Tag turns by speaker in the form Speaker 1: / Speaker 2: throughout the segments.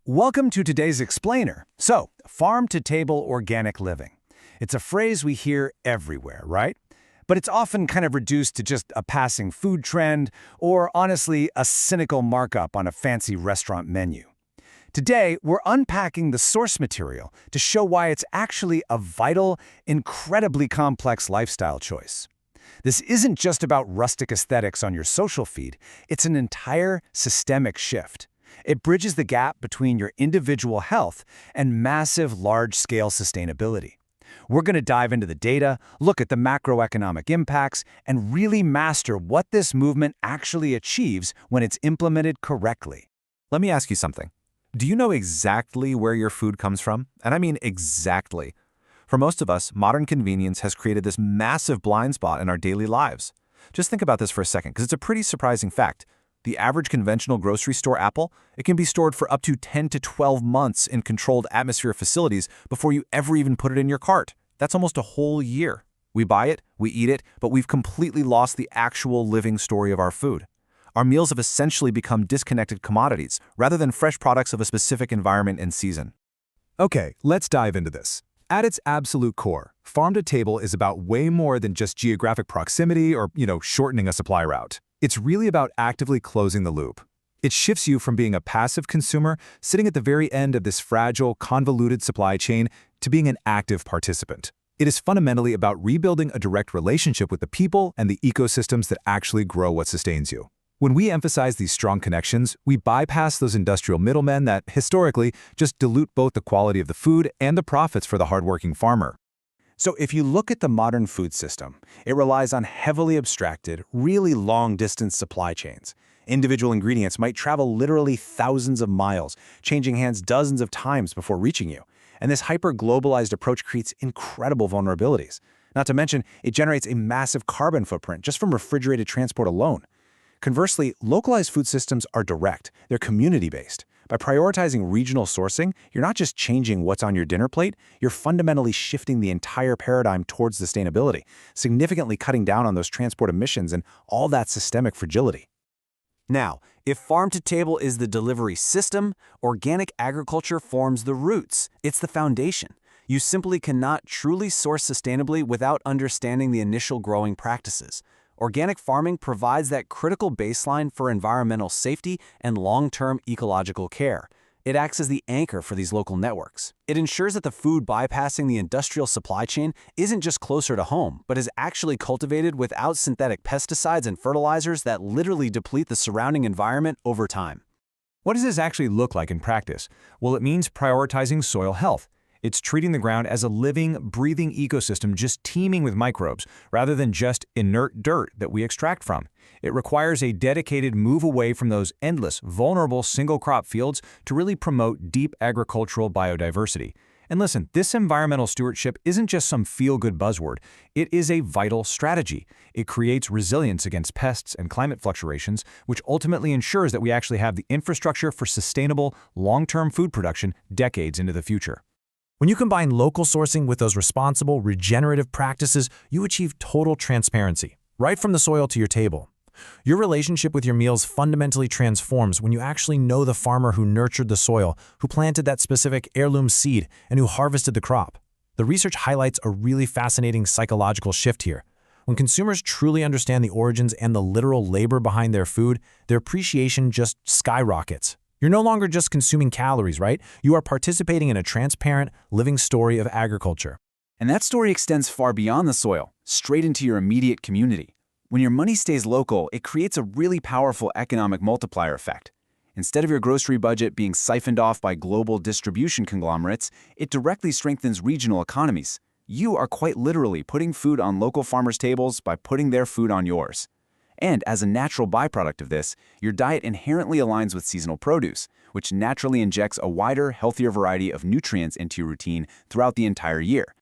Speaker 1: Welcome to today's explainer. So, farm-to-table organic living. It's a phrase we hear everywhere, right? But it's often kind of reduced to just a passing food trend or, honestly, a cynical markup on a fancy restaurant menu. Today, we're unpacking the source material to show why it's actually a vital, incredibly complex lifestyle choice. This isn't just about rustic aesthetics on your social feed, it's an entire systemic shift. It bridges the gap between your individual health and massive, large-scale sustainability. We're going to dive into the data, look at the macroeconomic impacts, and really master what this movement actually achieves when it's implemented correctly.
Speaker 2: Let me ask you something. Do you know exactly where your food comes from? And I mean exactly. For most of us, modern convenience has created this massive blind spot in our daily lives. Just think about this for a second, because it's a pretty surprising fact. The average conventional grocery store apple, it can be stored for up to 10 to 12 months in controlled atmosphere facilities before you ever even put it in your cart. That's almost a whole year. We buy it, we eat it, but we've completely lost the actual living story of our food. Our meals have essentially become disconnected commodities rather than fresh products of a specific environment and season.
Speaker 3: Okay, let's dive into this. At its absolute core, farm-to-table is about way more than just geographic proximity or, shortening a supply route. It's really about actively closing the loop. It shifts you from being a passive consumer, sitting at the very end of this fragile, convoluted supply chain, to being an active participant. It is fundamentally about rebuilding a direct relationship with the people and the ecosystems that actually grow what sustains you. When we emphasize these strong connections, we bypass those industrial middlemen that, historically, just dilute both the quality of the food and the profits for the hardworking farmer.
Speaker 1: So if you look at the modern food system, it relies on heavily abstracted, really long-distance supply chains. Individual ingredients might travel literally thousands of miles, changing hands dozens of times before reaching you. And this hyper-globalized approach creates incredible vulnerabilities. Not to mention, it generates a massive carbon footprint just from refrigerated transport alone. Conversely, localized food systems are direct. They're community-based. By prioritizing regional sourcing, you're not just changing what's on your dinner plate, you're fundamentally shifting the entire paradigm towards sustainability, significantly cutting down on those transport emissions and all that systemic fragility.
Speaker 4: Now, if farm-to-table is the delivery system, organic agriculture forms the roots. It's the foundation. You simply cannot truly source sustainably without understanding the initial growing practices. Organic farming provides that critical baseline for environmental safety and long-term ecological care. It acts as the anchor for these local networks. It ensures that the food bypassing the industrial supply chain isn't just closer to home, but is actually cultivated without synthetic pesticides and fertilizers that literally deplete the surrounding environment over time.
Speaker 3: What does this actually look like in practice? Well, it means prioritizing soil health. It's treating the ground as a living, breathing ecosystem just teeming with microbes, rather than just inert dirt that we extract from. It requires a dedicated move away from those endless, vulnerable single-crop fields to really promote deep agricultural biodiversity. And listen, this environmental stewardship isn't just some feel-good buzzword. It is a vital strategy. It creates resilience against pests and climate fluctuations, which ultimately ensures that we actually have the infrastructure for sustainable, long-term food production decades into the future. When you combine local sourcing with those responsible, regenerative practices, you achieve total transparency, right from the soil to your table. Your relationship with your meals fundamentally transforms when you actually know the farmer who nurtured the soil, who planted that specific heirloom seed, and who harvested the crop. The research highlights a really fascinating psychological shift here. When consumers truly understand the origins and the literal labor behind their food, their appreciation just skyrockets. You're no longer just consuming calories, right? You are participating in a transparent, living story of agriculture.
Speaker 4: And that story extends far beyond the soil, straight into your immediate community. When your money stays local, it creates a really powerful economic multiplier effect. Instead of your grocery budget being siphoned off by global distribution conglomerates, it directly strengthens regional economies. You are quite literally putting food on local farmers' tables by putting their food on yours. And as a natural byproduct of this, your diet inherently aligns with seasonal produce, which naturally injects a wider, healthier variety of nutrients into your routine throughout the entire year.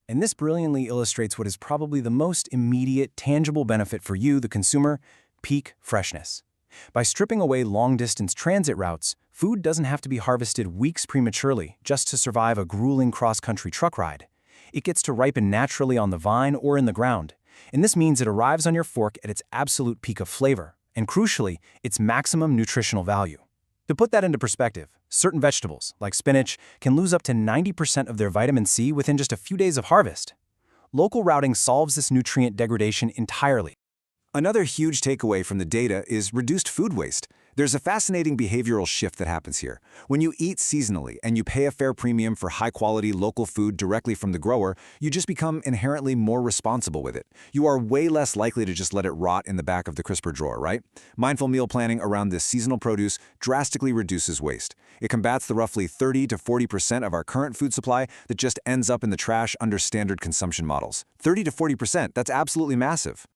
Speaker 1: And this brilliantly illustrates what is probably the most immediate, tangible benefit for you, the consumer: peak freshness. By stripping away long-distance transit routes, food doesn't have to be harvested weeks prematurely just to survive a grueling cross-country truck ride. It gets to ripen naturally on the vine or in the ground. And this means it arrives on your fork at its absolute peak of flavor, and crucially, its maximum nutritional value. To put that into perspective, certain vegetables, like spinach, can lose up to 90% of their vitamin C within just a few days of harvest. Local routing solves this nutrient degradation entirely.
Speaker 5: Another huge takeaway from the data is reduced food waste. There's a fascinating behavioral shift that happens here. When you eat seasonally and you pay a fair premium for high-quality local food directly from the grower, you just become inherently more responsible with it. You are way less likely to just let it rot in the back of the crisper drawer, right? Mindful meal planning around this seasonal produce drastically reduces waste. It combats the roughly 30 to 40% of our current food supply that just ends up in the trash under standard consumption models. 30 to 40%, that's absolutely massive.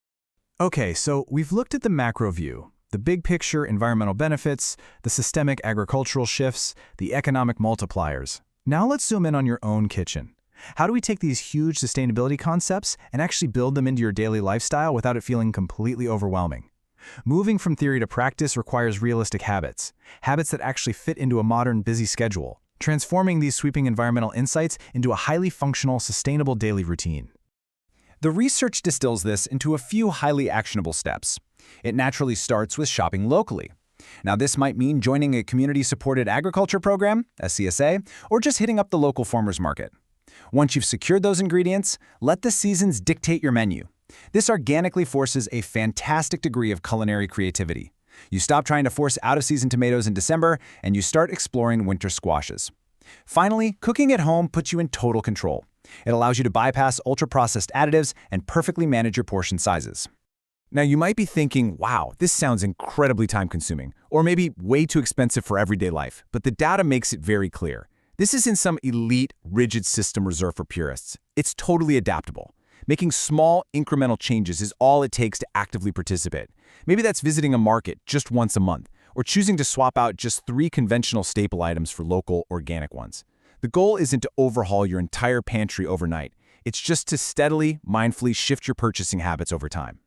Speaker 3: Okay, so we've looked at the macro view, the big picture environmental benefits, the systemic agricultural shifts, the economic multipliers. Now let's zoom in on your own kitchen. How do we take these huge sustainability concepts and actually build them into your daily lifestyle without it feeling completely overwhelming? Moving from theory to practice requires realistic habits that actually fit into a modern, busy schedule, transforming these sweeping environmental insights into a highly functional, sustainable daily routine.
Speaker 1: The research distills this into a few highly actionable steps. It naturally starts with shopping locally. Now, this might mean joining a community-supported agriculture program, a CSA, or just hitting up the local farmers market. Once you've secured those ingredients, let the seasons dictate your menu. This organically forces a fantastic degree of culinary creativity. You stop trying to force out-of-season tomatoes in December, and you start exploring winter squashes. Finally, cooking at home puts you in total control. It allows you to bypass ultra-processed additives and perfectly manage your portion sizes. Now, you might be thinking, wow, this sounds incredibly time-consuming, or maybe way too expensive for everyday life, but the data makes it very clear. This isn't some elite, rigid system reserved for purists. It's totally adaptable. Making small, incremental changes is all it takes to actively participate. Maybe that's visiting a market just once a month, or choosing to swap out just 3 conventional staple items for local, organic ones. The goal isn't to overhaul your entire pantry overnight. It's just to steadily, mindfully shift your purchasing habits over time.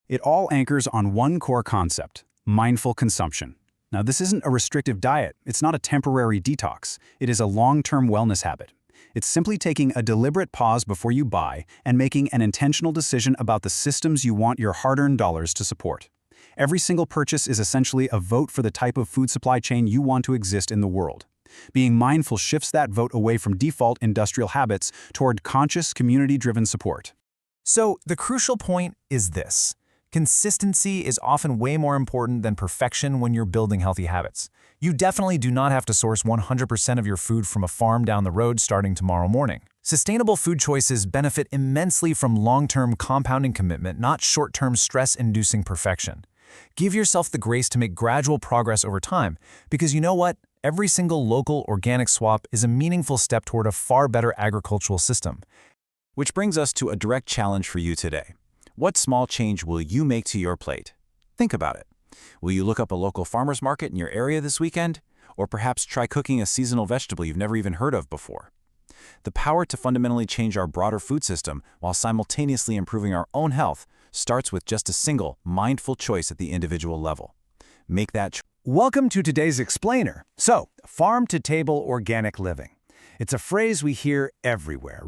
Speaker 6: It all anchors on one core concept: mindful consumption. Now, this isn't a restrictive diet. It's not a temporary detox. It is a long-term wellness habit. It's simply taking a deliberate pause before you buy and making an intentional decision about the systems you want your hard-earned dollars to support. Every single purchase is essentially a vote for the type of food supply chain you want to exist in the world. Being mindful shifts that vote away from default industrial habits toward conscious, community-driven support.
Speaker 1: So, the crucial point is this. Consistency is often way more important than perfection when you're building healthy habits. You definitely do not have to source 100% of your food from a farm down the road starting tomorrow morning. Sustainable food choices benefit immensely from long-term compounding commitment, not short-term stress-inducing perfection. Give yourself the grace to make gradual progress over time, because you know what? Every single local organic swap is a meaningful step toward a far better agricultural system.
Speaker 4: Which brings us to a direct challenge for you today. What small change will you make to your plate? Think about it. Will you look up a local farmer's market in your area this weekend? Or perhaps try cooking a seasonal vegetable you've never even heard of before? The power to fundamentally change our broader food system while simultaneously improving our own health starts with just a single, mindful choice at the individual level. Make that choice.
Speaker 1: Welcome to today's Explainer. So, farm-to-table organic living. It's a phrase we hear everywhere, right?